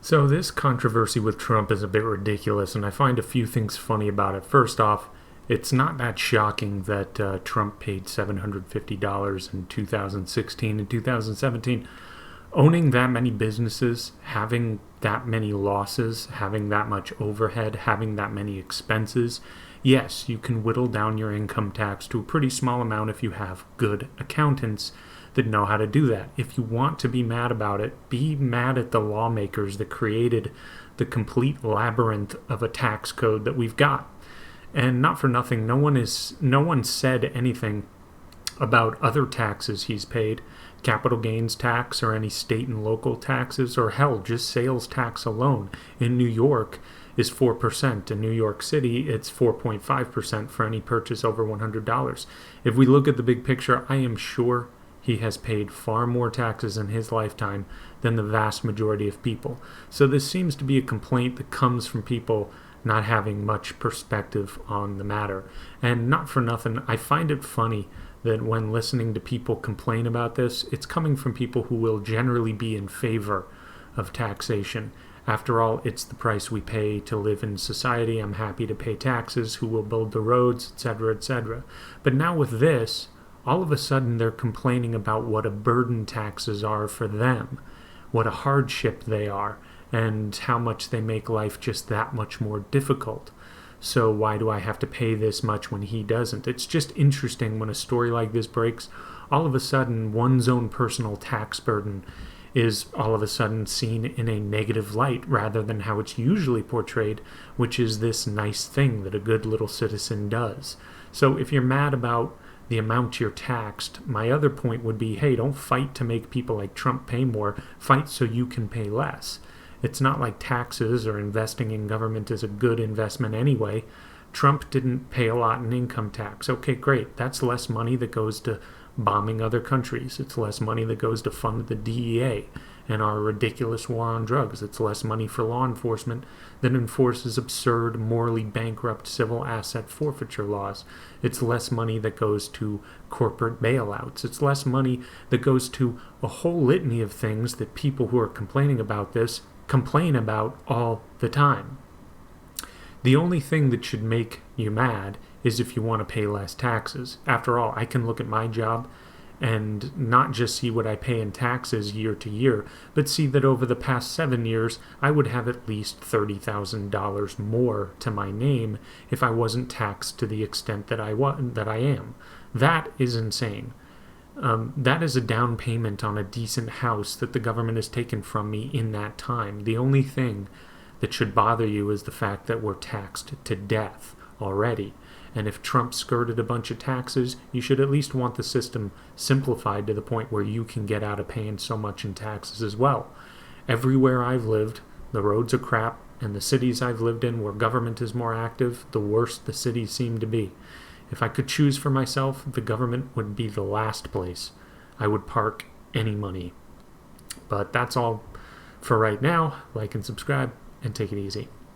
So this controversy with Trump is a bit ridiculous, and I find a few things funny about it. First off, it's not that shocking that Trump paid $750 in 2016 and 2017. Owning that many businesses, having that many losses, having that much overhead, having that many expenses, yes, you can whittle down your income tax to a pretty small amount if you have good accountants that know how to do that. If you want to be mad about it, be mad at the lawmakers that created the complete labyrinth of a tax code that we've got. And not for nothing, no one said anything about other taxes he's paid, capital gains tax or any state and local taxes, or hell, just sales tax alone. In New York is 4%. In New York City, it's 4.5% for any purchase over $100. If we look at the big picture, I am sure he has paid far more taxes in his lifetime than the vast majority of people. So this seems to be a complaint that comes from people not having much perspective on the matter. And not for nothing, I find it funny that when listening to people complain about this, it's coming from people who will generally be in favor of taxation. After all, it's the price we pay to live in society. I'm happy to pay taxes. Who will build the roads, etc., etc. But now with this, all of a sudden they're complaining about what a burden taxes are for them, what a hardship they are, and how much they make life just that much more difficult. So why do I have to pay this much when he doesn't? It's just interesting when a story like this breaks. All of a sudden, one's own personal tax burden is all of a sudden seen in a negative light rather than how it's usually portrayed, which is this nice thing that a good little citizen does. So if you're mad about the amount you're taxed, my other point would be, hey, don't fight to make people like Trump pay more. Fight so you can pay less. It's not like taxes or investing in government is a good investment anyway. Trump didn't pay a lot in income tax. Okay, great. That's less money that goes to bombing other countries. It's less money that goes to fund the DEA and our ridiculous war on drugs. It's less money for law enforcement that enforces absurd, morally bankrupt civil asset forfeiture laws. It's less money that goes to corporate bailouts. It's less money that goes to a whole litany of things that people who are complaining about this complain about all the time. The only thing that should make you mad is if you want to pay less taxes. After all, I can look at my job and not just see what I pay in taxes year to year, but see that over the past 7 years, I would have at least $30,000 more to my name if I wasn't taxed to the extent that I am. That is insane. That is a down payment on a decent house that the government has taken from me in that time. The only thing that should bother you is the fact that we're taxed to death already. And if Trump skirted a bunch of taxes, you should at least want the system simplified to the point where you can get out of paying so much in taxes as well. Everywhere I've lived, the roads are crap, and the cities I've lived in where government is more active, the worse the cities seem to be. If I could choose for myself, the government would be the last place I would park any money. But that's all for right now. Like and subscribe, and take it easy.